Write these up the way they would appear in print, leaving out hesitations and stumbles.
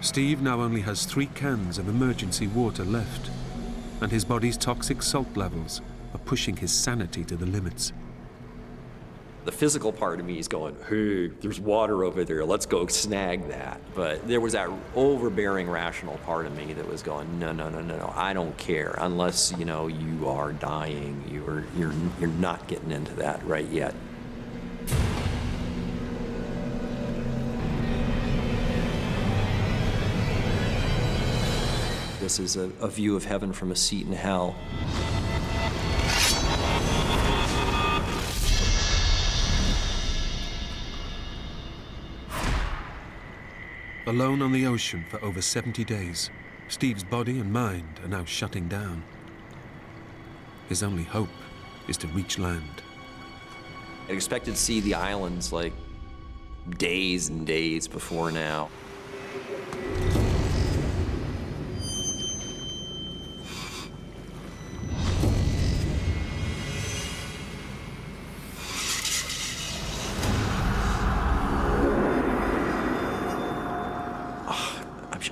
Steve now only has 3 cans of emergency water left, and his body's toxic salt levels are pushing his sanity to the limits. The physical part of me is going, hey, there's water over there, let's go snag that. But there was that overbearing rational part of me that was going, no, I don't care. Unless, you know, you are dying, you're not getting into that right yet. This is a view of heaven from a seat in hell. Alone on the ocean for over 70 days, Steve's body and mind are now shutting down. His only hope is to reach land. I expected to see the islands like days and days before now.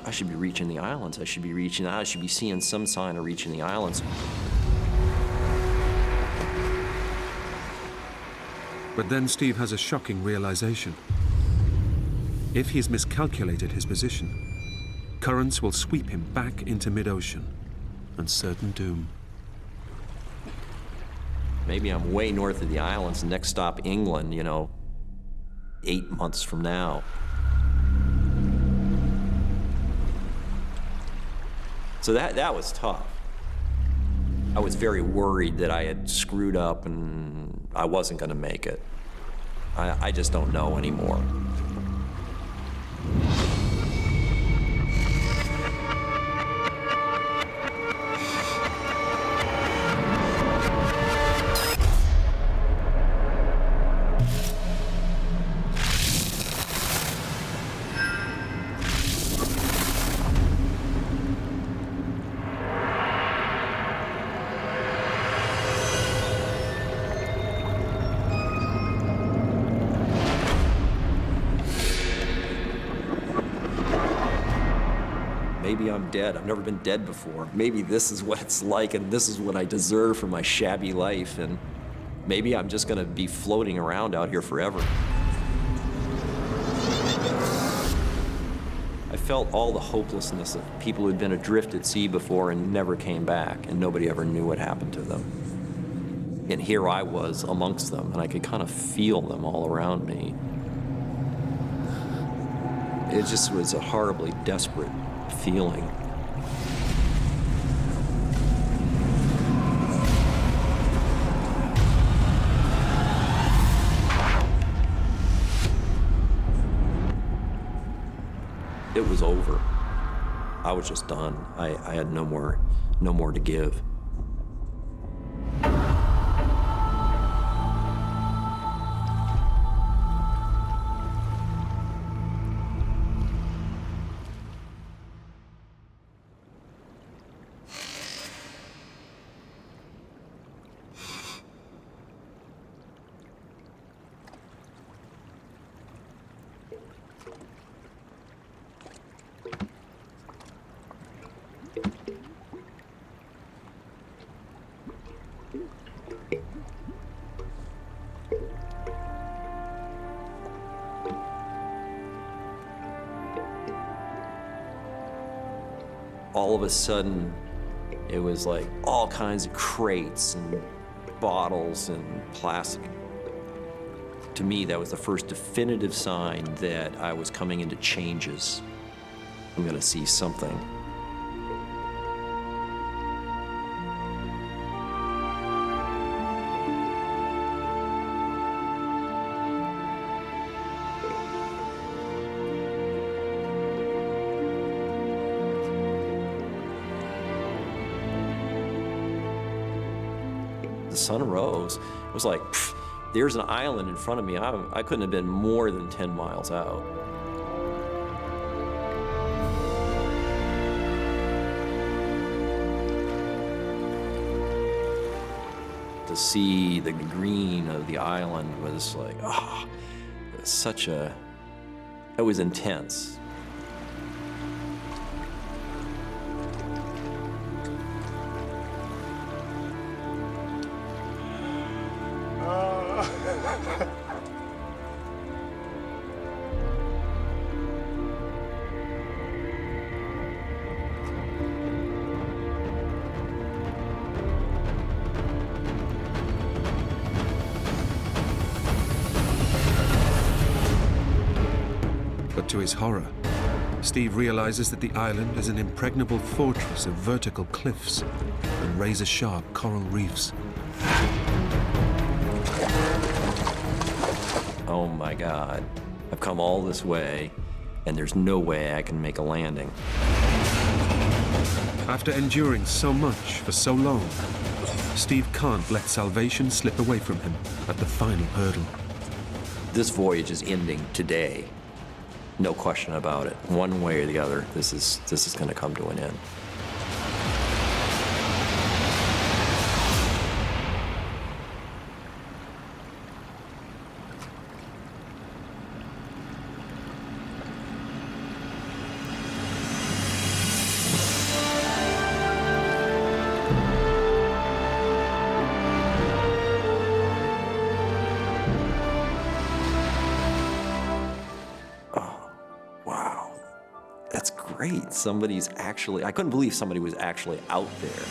I should be reaching the islands. I should be seeing some sign of reaching the islands. But then Steve has a shocking realization. If he's miscalculated his position, currents will sweep him back into mid-ocean and certain doom. Maybe I'm way north of the islands, next stop England, you know, 8 months from now. So that was tough. I was very worried that I had screwed up and I wasn't going to make it. I just don't know anymore. Maybe I'm dead. I've never been dead before. Maybe this is what it's like, and this is what I deserve for my shabby life, and maybe I'm just gonna be floating around out here forever. I felt all the hopelessness of people who'd been adrift at sea before and never came back, and nobody ever knew what happened to them. And here I was amongst them, and I could kind of feel them all around me. It just was a horribly desperate feeling. It was over. I was just done. I had no more to give. All of a sudden, it was like all kinds of crates and bottles and plastic. To me, that was the first definitive sign that I was coming into changes. I'm gonna see something. The sun rose. It was like, pff, there's an island in front of me. I couldn't have been more than 10 miles out. To see the green of the island was like, it was intense. to his horror, Steve realizes that the island is an impregnable fortress of vertical cliffs and razor-sharp coral reefs. Oh my God, I've come all this way, and there's no way I can make a landing. After enduring so much for so long, Steve can't let salvation slip away from him at the final hurdle. This voyage is ending today. No question about it. One way or the other, this is going to come to an end. That's great. Somebody's actually, I couldn't believe somebody was actually out there.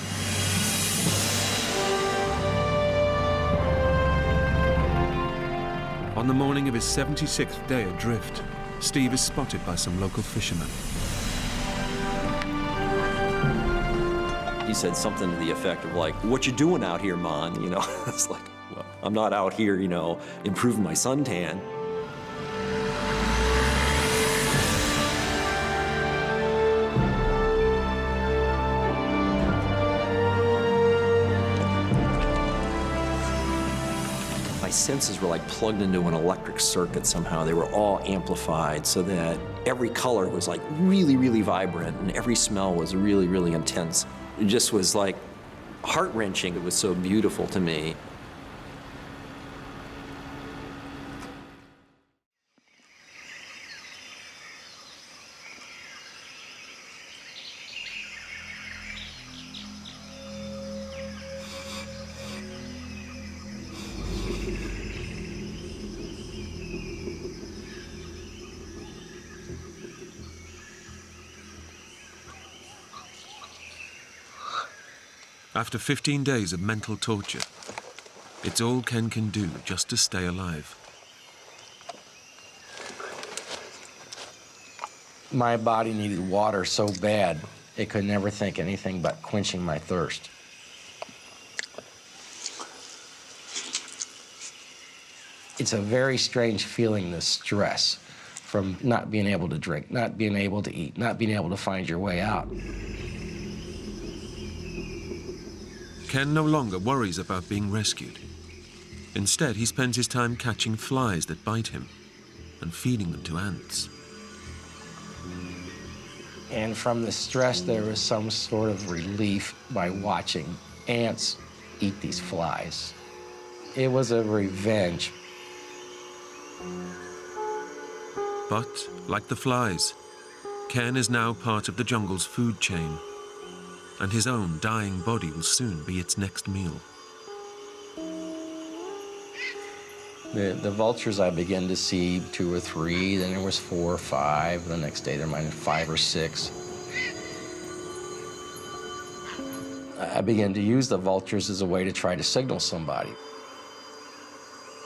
On the morning of his 76th day adrift, Steve is spotted by some local fishermen. He said something to the effect of like, "What you doing out here, man?" You know, it's like, well, I'm not out here, you know, improving my suntan. My senses were like plugged into an electric circuit somehow. They were all amplified so that every color was like really, really vibrant and every smell was really, really intense. It just was like heart-wrenching. It was so beautiful to me. After 15 days of mental torture, it's all Ken can do just to stay alive. My body needed water so bad, it could never think anything but quenching my thirst. It's a very strange feeling, this stress from not being able to drink, not being able to eat, not being able to find your way out. Ken no longer worries about being rescued. Instead, he spends his time catching flies that bite him and feeding them to ants. And from the stress, there was some sort of relief by watching ants eat these flies. It was a revenge. But, like the flies, Ken is now part of the jungle's food chain, and his own dying body will soon be its next meal. The vultures I began to see 2 or 3, then there was 4 or 5, the next day there might have been 5 or 6. I began to use the vultures as a way to try to signal somebody.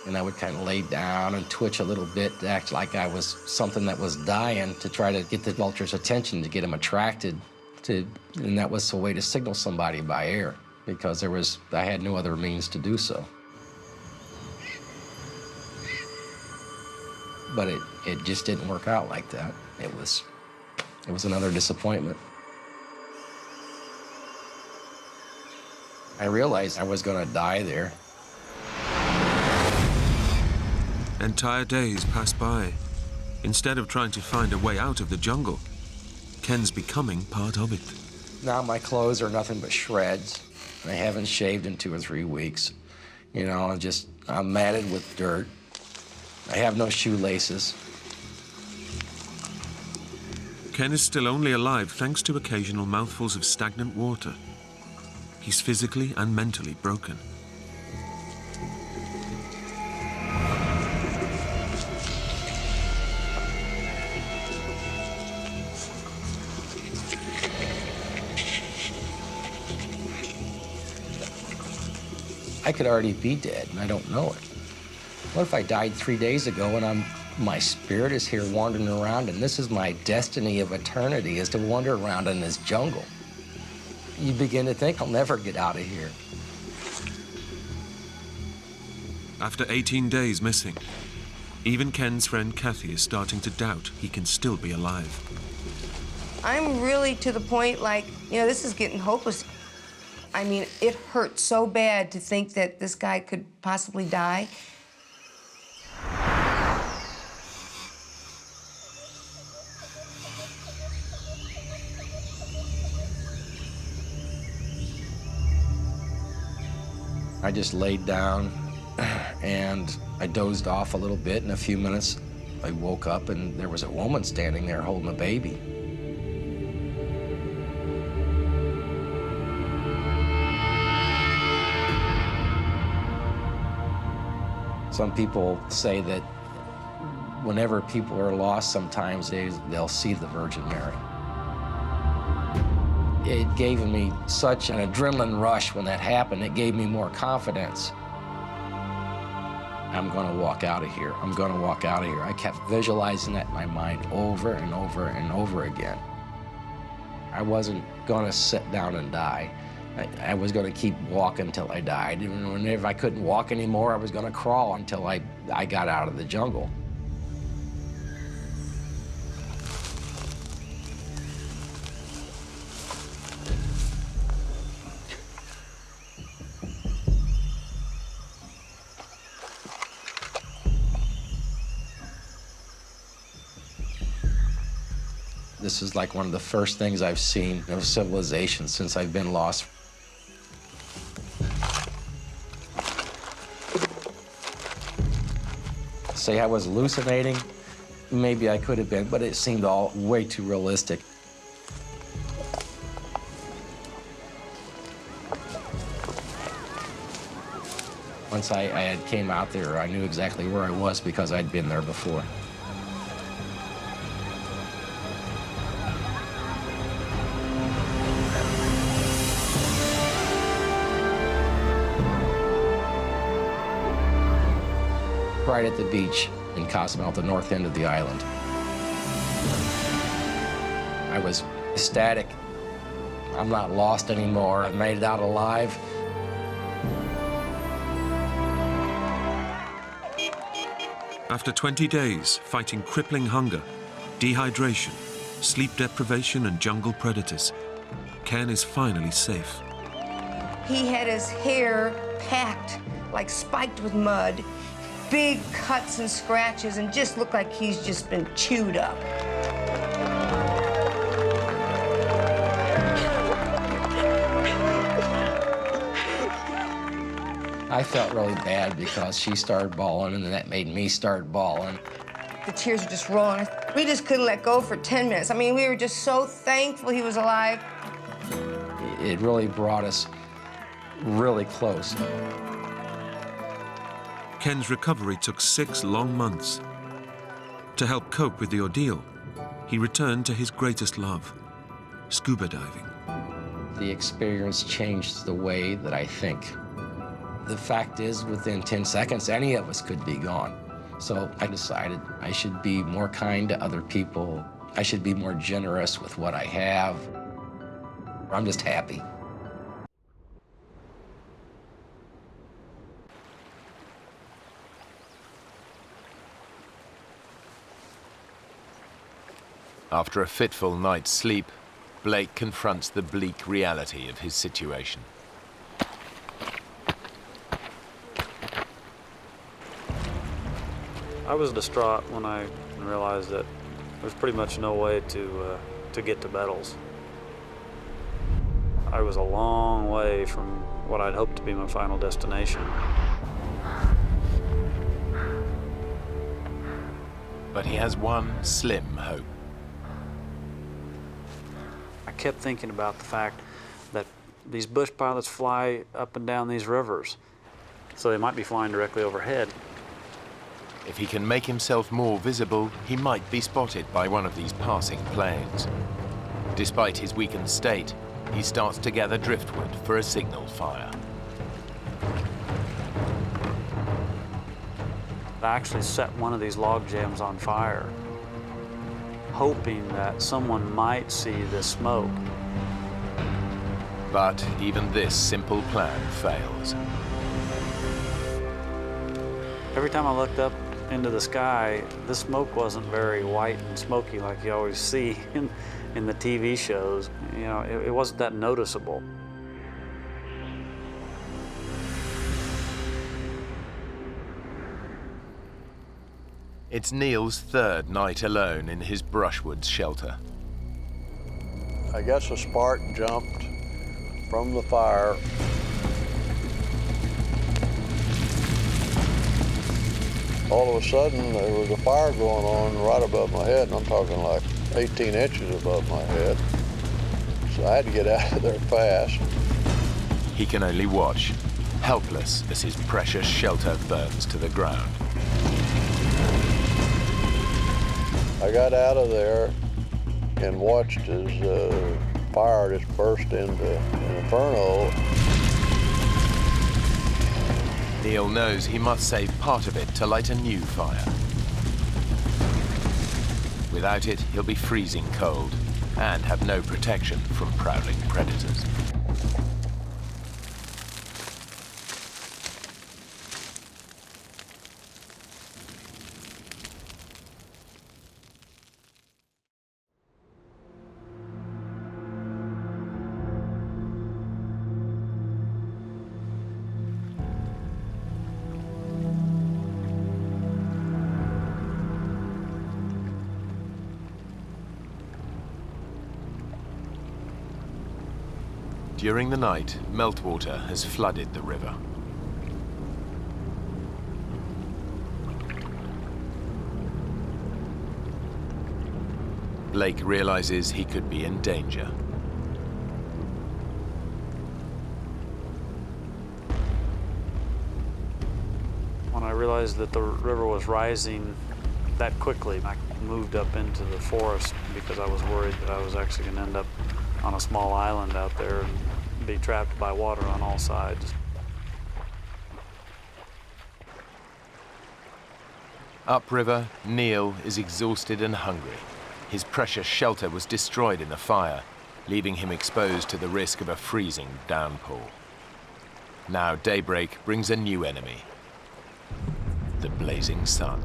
And I would kind of lay down and twitch a little bit to act like I was something that was dying to try to get the vulture's attention, to get them attracted to, and that was a way to signal somebody by air because I had no other means to do so. But it just didn't work out like that. It was another disappointment. I realized I was going to die there. Entire days pass by. Instead of trying to find a way out of the jungle, Ken's becoming part of it. Now my clothes are nothing but shreds. I haven't shaved in 2 or 3 weeks. You know, I'm matted with dirt. I have no shoelaces. Ken is still only alive thanks to occasional mouthfuls of stagnant water. He's physically and mentally broken. I could already be dead, and I don't know it. What if I died 3 days ago and My spirit is here wandering around, and this is my destiny of eternity, is to wander around in this jungle. You begin to think, I'll never get out of here. After 18 days missing, even Ken's friend Kathy is starting to doubt he can still be alive. I'm really to the point, like, you know, this is getting hopeless. I mean, it hurts so bad to think that this guy could possibly die. I just laid down and I dozed off a little bit. In a few minutes, I woke up and there was a woman standing there holding a baby. Some people say that whenever people are lost, sometimes they'll see the Virgin Mary. It gave me such an adrenaline rush when that happened. It gave me more confidence. I'm gonna walk out of here. I'm gonna walk out of here. I kept visualizing that in my mind over and over and over again. I wasn't gonna sit down and die. I was gonna keep walking until I died. And if I couldn't walk anymore, I was gonna crawl until I got out of the jungle. This is like one of the first things I've seen of civilization since I've been lost. Say I was hallucinating, maybe I could have been, but it seemed all way too realistic. Once I had came out there, I knew exactly where I was because I'd been there before. Right at the beach in Cozumel, at the north end of the island. I was ecstatic. I'm not lost anymore. I made it out alive. After 20 days fighting crippling hunger, dehydration, sleep deprivation, and jungle predators, Ken is finally safe. He had his hair packed, like spiked with mud, big cuts and scratches, and just looked like he's just been chewed up. I felt really bad because she started bawling, and that made me start bawling. The tears were just rolling. We just couldn't let go for 10 minutes. I mean, we were just so thankful he was alive. It really brought us really close. Ken's recovery took 6 long months. To help cope with the ordeal, he returned to his greatest love, scuba diving. The experience changed the way that I think. The fact is, within 10 seconds, any of us could be gone. So I decided I should be more kind to other people. I should be more generous with what I have. I'm just happy. After a fitful night's sleep, Blake confronts the bleak reality of his situation. I was distraught when I realized that there's pretty much no way to get to Bettles. I was a long way from what I'd hoped to be my final destination. But he has one slim hope. I kept thinking about the fact that these bush pilots fly up and down these rivers, so they might be flying directly overhead. If he can make himself more visible, he might be spotted by one of these passing planes. Despite his weakened state, he starts to gather driftwood for a signal fire. I actually set one of these log jams on fire, hoping that someone might see this smoke. But even this simple plan fails. Every time I looked up into the sky, the smoke wasn't very white and smoky like you always see in the TV shows. You know, it wasn't that noticeable. It's Neil's third night alone in his brushwood shelter. I guess a spark jumped from the fire. All of a sudden, there was a fire going on right above my head, and I'm talking like 18 inches above my head. So I had to get out of there fast. He can only watch, helpless as his precious shelter burns to the ground. I got out of there and watched as fire just burst into an inferno. Neil knows he must save part of it to light a new fire. Without it, he'll be freezing cold and have no protection from prowling predators. During the night, meltwater has flooded the river. Blake realizes he could be in danger. When I realized that the river was rising that quickly, I moved up into the forest because I was worried that I was actually going to end up on a small island out there and be trapped by water on all sides. Upriver, Neil is exhausted and hungry. His precious shelter was destroyed in the fire, leaving him exposed to the risk of a freezing downpour. Now daybreak brings a new enemy, the blazing sun.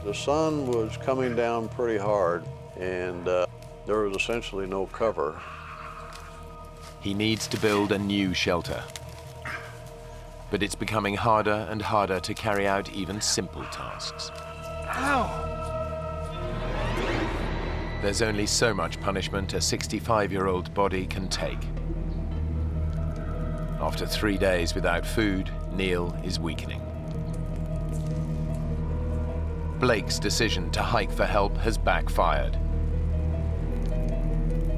The sun was coming down pretty hard, and there was essentially no cover. He needs to build a new shelter. But it's becoming harder and harder to carry out even simple tasks. Ow! There's only so much punishment a 65-year-old body can take. After 3 days without food, Neil is weakening. Blake's decision to hike for help has backfired.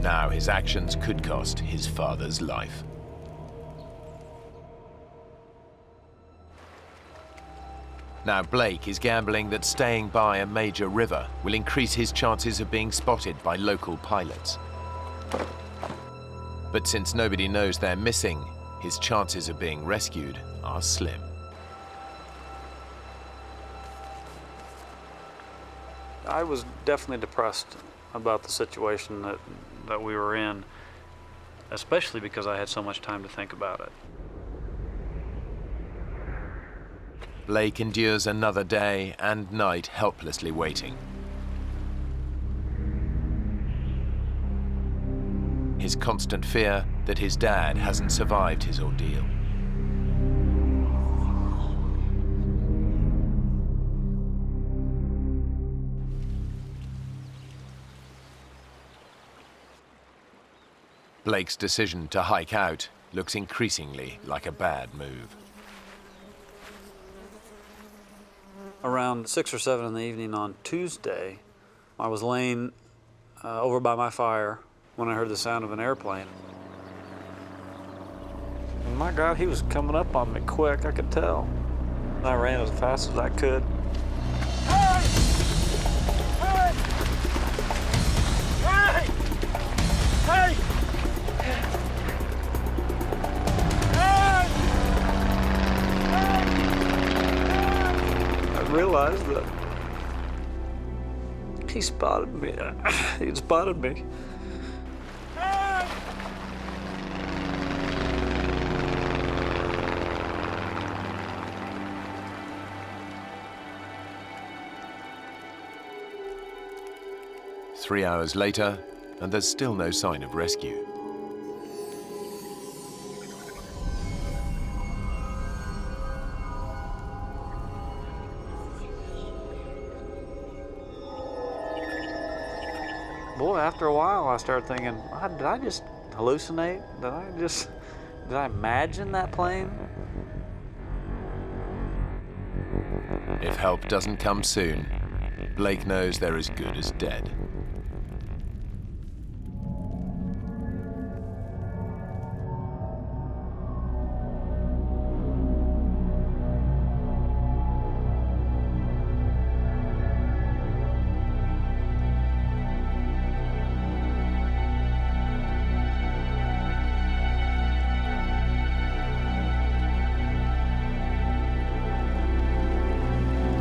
Now his actions could cost his father's life. Now Blake is gambling that staying by a major river will increase his chances of being spotted by local pilots. But since nobody knows they're missing, his chances of being rescued are slim. I was definitely depressed about the situation that we were in, especially because I had so much time to think about it. Blake endures another day and night helplessly waiting. His constant fear that his dad hasn't survived his ordeal. Blake's decision to hike out looks increasingly like a bad move. Around 6 or 7 in the evening on Tuesday, I was laying over by my fire when I heard the sound of an airplane. And my God, he was coming up on me quick, I could tell. I ran as fast as I could. Hey! Hey! Hey! Hey! Hey! He spotted me. He spotted me. Hey! Three hours later, and there's still no sign of rescue. Boy, after a while, I started thinking, did I just hallucinate? Did I imagine that plane? If help doesn't come soon, Blake knows they're as good as dead.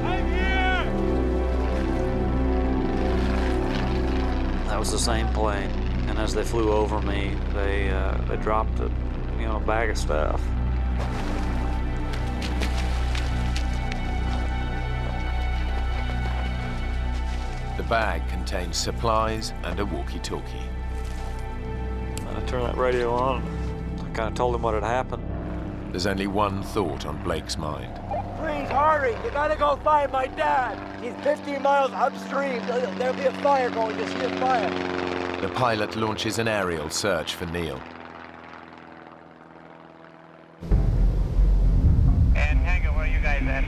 I'm here! That was the same plane, and as they flew over me, they dropped a bag of stuff. The bag contains supplies and a walkie-talkie. I turned that radio on. I kind of told him what had happened. There's only one thought on Blake's mind. Please hurry! You gotta go find my dad! He's 15 miles upstream. There'll be a fire going. Just see a fire. The pilot launches an aerial search for Neil. And Tango, where are you guys at?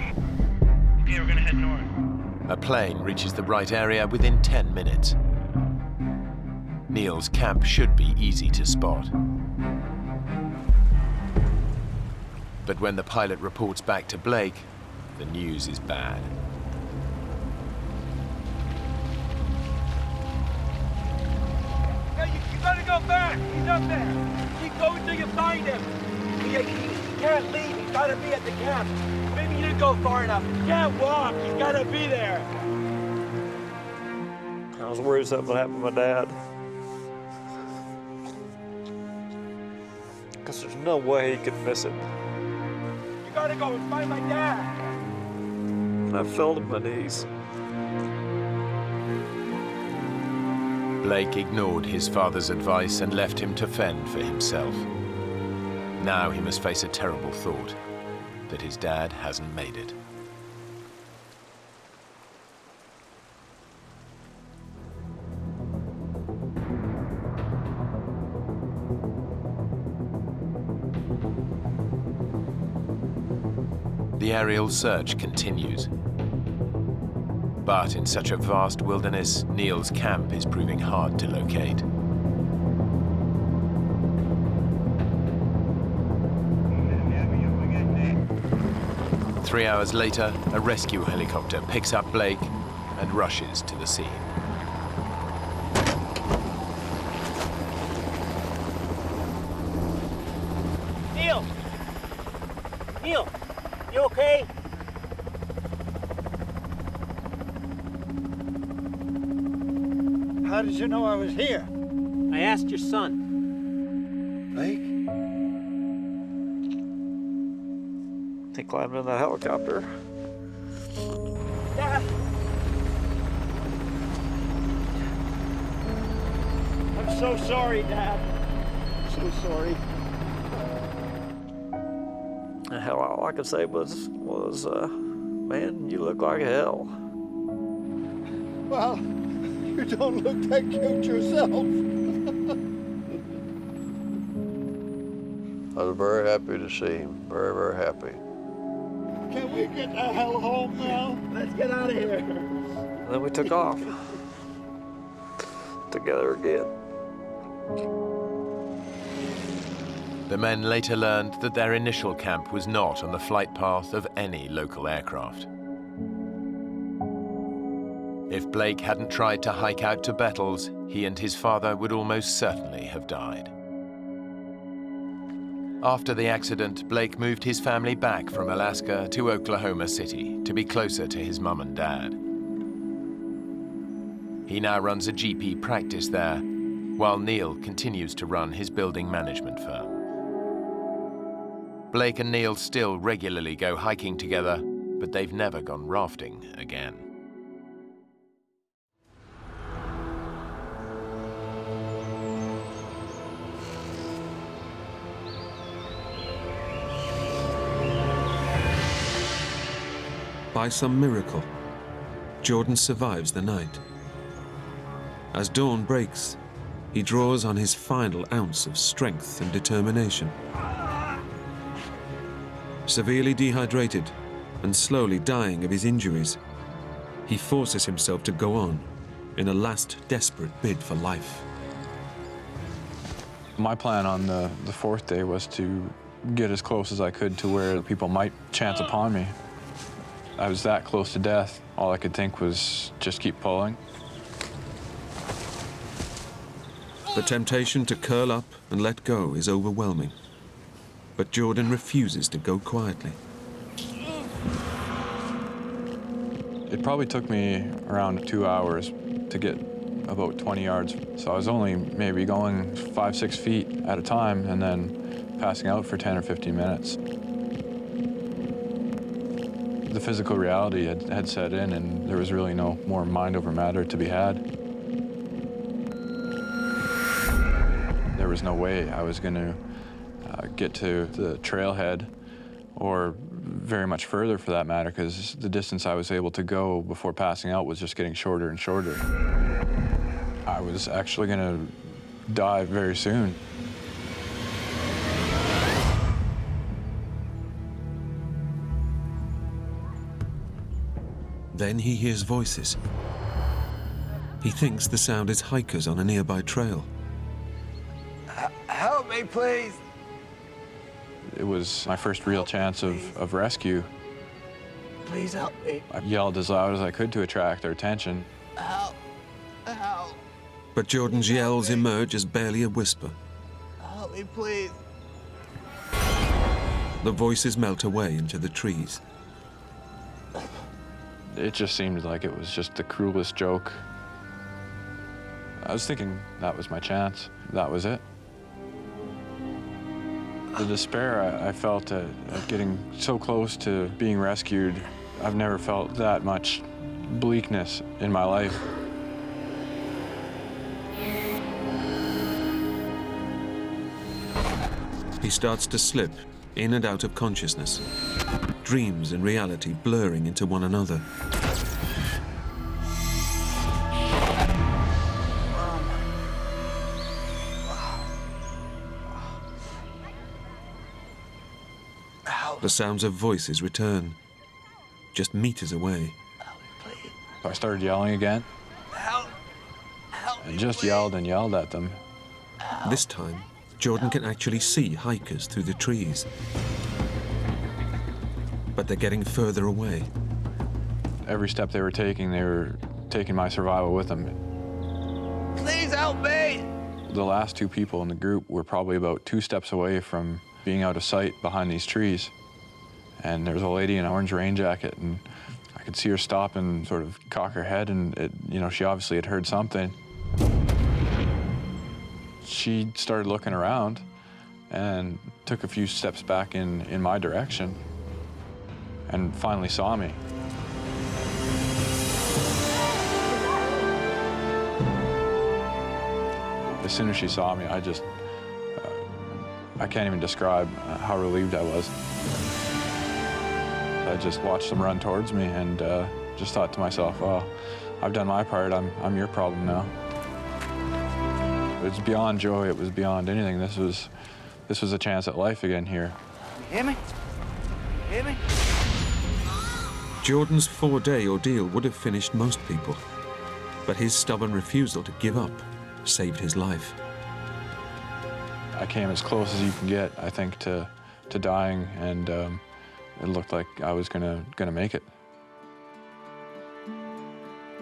Okay, we're gonna head north. A plane reaches the right area within 10 minutes. Neil's camp should be easy to spot. But when the pilot reports back to Blake, the news is bad. Hey, you gotta go back! He's up there! Keep going till you find him! He can't leave, he's gotta be at the camp. Maybe you didn't go far enough. He can't walk, he's gotta be there! I was worried something would happen to my dad. Because there's no way he could miss it. You gotta go and find my dad! And I fell to my knees. Blake ignored his father's advice and left him to fend for himself. Now he must face a terrible thought, that his dad hasn't made it. The aerial search continues. But in such a vast wilderness, Neil's camp is proving hard to locate. Yeah, 3 hours later, a rescue helicopter picks up Blake and rushes to the scene. Neil! Neil! You okay? How did you know I was here? I asked your son. Blake? He climbed in that helicopter. Dad! I'm so sorry, Dad. I'm so sorry. And hell, all I could say was, man, you look like hell. Well, you don't look that cute yourself. I was very happy to see him, very, very happy. Can we get the hell home now? Let's get out of here. And then we took off. Together again. The men later learned that their initial camp was not on the flight path of any local aircraft. If Blake hadn't tried to hike out to Bettles, he and his father would almost certainly have died. After the accident, Blake moved his family back from Alaska to Oklahoma City to be closer to his mum and dad. He now runs a GP practice there, while Neil continues to run his building management firm. Blake and Neil still regularly go hiking together, but they've never gone rafting again. By some miracle, Jordan survives the night. As dawn breaks, he draws on his final ounce of strength and determination. Severely dehydrated and slowly dying of his injuries, he forces himself to go on in a last desperate bid for life. My plan on the fourth day was to get as close as I could to where people might chance upon me. I was that close to death. All I could think was just keep pulling. The temptation to curl up and let go is overwhelming, but Jordan refuses to go quietly. It probably took me around 2 hours to get about 20 yards. So I was only maybe going 5-6 feet at a time and then passing out for 10 or 15 minutes. The physical reality had set in, and there was really no more mind over matter to be had. There was no way I was going to get to the trailhead, or very much further for that matter, because the distance I was able to go before passing out was just getting shorter and shorter. I was actually going to die very soon. Then he hears voices. He thinks the sound is hikers on a nearby trail. Help me, please. It was my first real chance of rescue. Please help me. I yelled as loud as I could to attract their attention. Help. Help. But Jordan's yells emerge as barely a whisper. Help me, please. The voices melt away into the trees. It just seemed like it was just the cruelest joke. I was thinking that was my chance. That was it. The despair I felt at getting so close to being rescued, I've never felt that much bleakness in my life. He starts to slip in and out of consciousness, dreams and reality blurring into one another. The sounds of voices return, just meters away. I started yelling again. Help. Help me, I just please. yelled and yelled at them. This time, Jordan can actually see hikers through the trees. But they're getting further away. Every step they were taking my survival with them. Please help me. The last two people in the group were probably about 2 steps away from being out of sight behind these trees. And there was a lady in an orange rain jacket, and I could see her stop and sort of cock her head, and she obviously had heard something. She started looking around and took a few steps back in my direction and finally saw me. As soon as she saw me, I can't even describe how relieved I was. I just watched them run towards me and just thought to myself, well, I've done my part, I'm your problem now. It was beyond joy, it was beyond anything. This was a chance at life again here. You hear me? You hear me? Jordan's 4-day ordeal would have finished most people, but his stubborn refusal to give up saved his life. I came as close as you can get, I think, to dying, and it looked like I was gonna make it.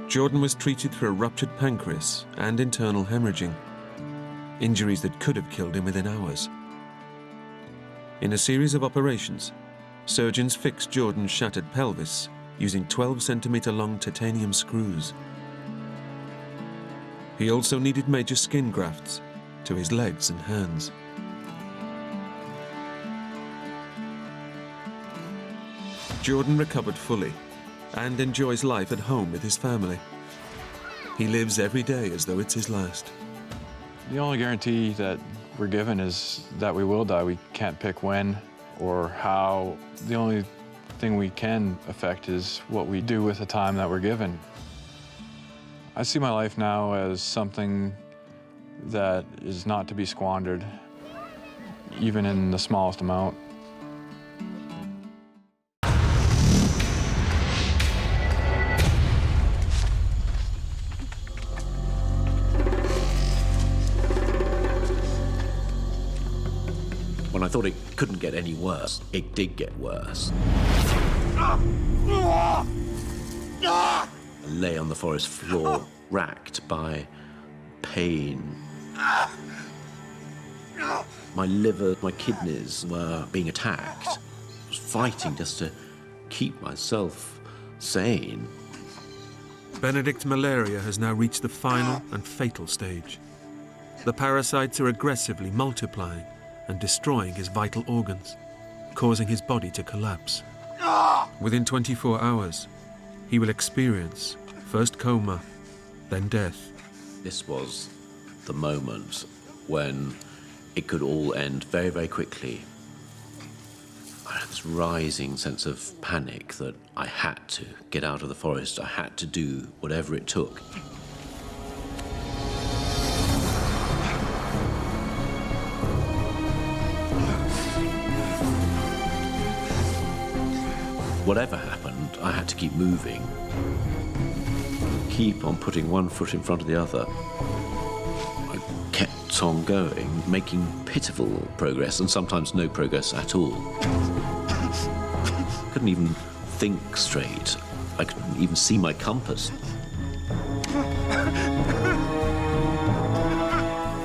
Jordan was treated for a ruptured pancreas and internal hemorrhaging, injuries that could have killed him within hours. In a series of operations, surgeons fixed Jordan's shattered pelvis using 12-centimeter long titanium screws. He also needed major skin grafts to his legs and hands. Jordan recovered fully and enjoys life at home with his family. He lives every day as though it's his last. The only guarantee that we're given is that we will die. We can't pick when or how. The only thing we can affect is what we do with the time that we're given. I see my life now as something that is not to be squandered, even in the smallest amount. When I thought it couldn't get any worse, it did get worse. I lay on the forest floor, racked by pain. My liver, my kidneys were being attacked. I was fighting just to keep myself sane. Benedict's malaria has now reached the final and fatal stage. The parasites are aggressively multiplying and destroying his vital organs, causing his body to collapse. Within 24 hours, he will experience first coma, then death. This was the moment when it could all end very, very quickly. I had this rising sense of panic that I had to get out of the forest. I had to do whatever it took. Whatever happened, I had to keep moving. Keep on putting one foot in front of the other. I kept on going, making pitiful progress, and sometimes no progress at all. I couldn't even think straight. I couldn't even see my compass.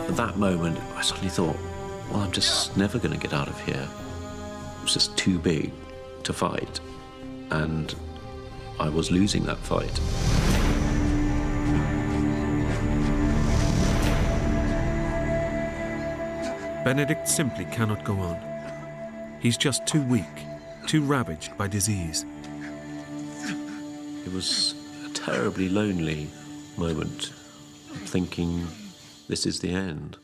At that moment, I suddenly thought, well, I'm just never going to get out of here. It was just too big to fight. And I was losing that fight. Benedict simply cannot go on. He's just too weak, too ravaged by disease. It was a terribly lonely moment, thinking this is the end.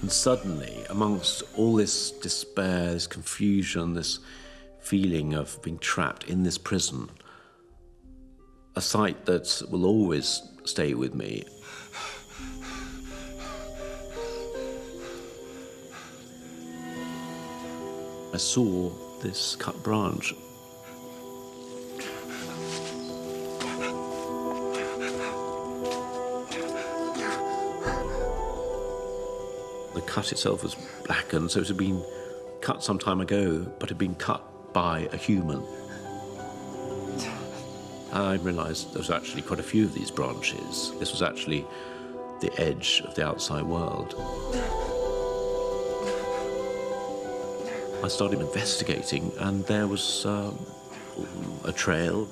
And suddenly, amongst all this despair, this confusion, this feeling of being trapped in this prison, a sight that will always stay with me. I saw this cut branch. The cut itself was blackened, so it had been cut some time ago, but had been cut by a human. I realised there was actually quite a few of these branches. This was actually the edge of the outside world. I started investigating, and there was a trail.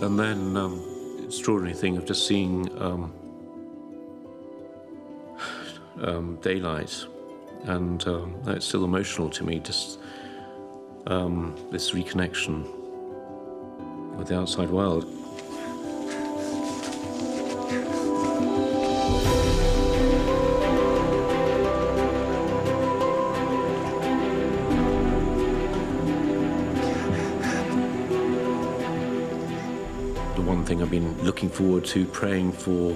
And then the extraordinary thing of just seeing daylight, and it's still emotional to me, just this reconnection with the outside world. The one thing I've been looking forward to, praying for,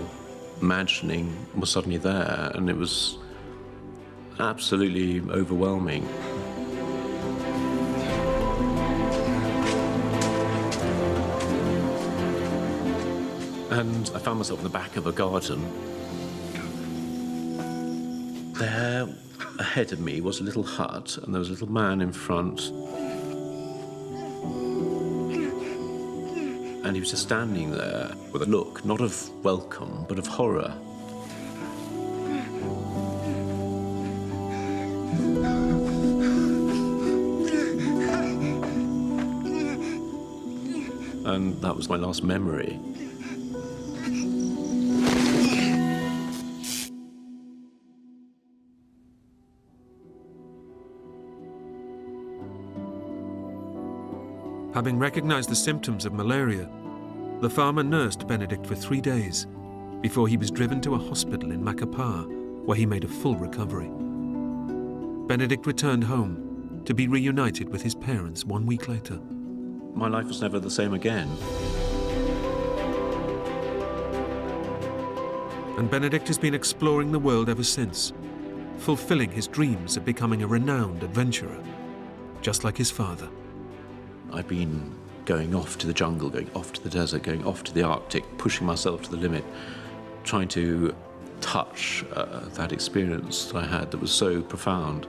imagining, was suddenly there, and it was absolutely overwhelming. And I found myself in the back of a garden. There, ahead of me, was a little hut, and there was a little man in front. And he was just standing there with a look, not of welcome, but of horror. And that was my last memory. Having recognized the symptoms of malaria, the farmer nursed Benedict for 3 days before he was driven to a hospital in Macapá, where he made a full recovery. Benedict returned home to be reunited with his parents 1 week later. My life was never the same again. And Benedict has been exploring the world ever since, fulfilling his dreams of becoming a renowned adventurer, just like his father. I've been going off to the jungle, going off to the desert, going off to the Arctic, pushing myself to the limit, trying to touch that experience that I had that was so profound.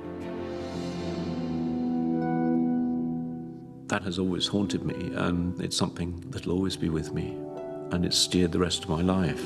That has always haunted me, and it's something that'll always be with me, and it's steered the rest of my life.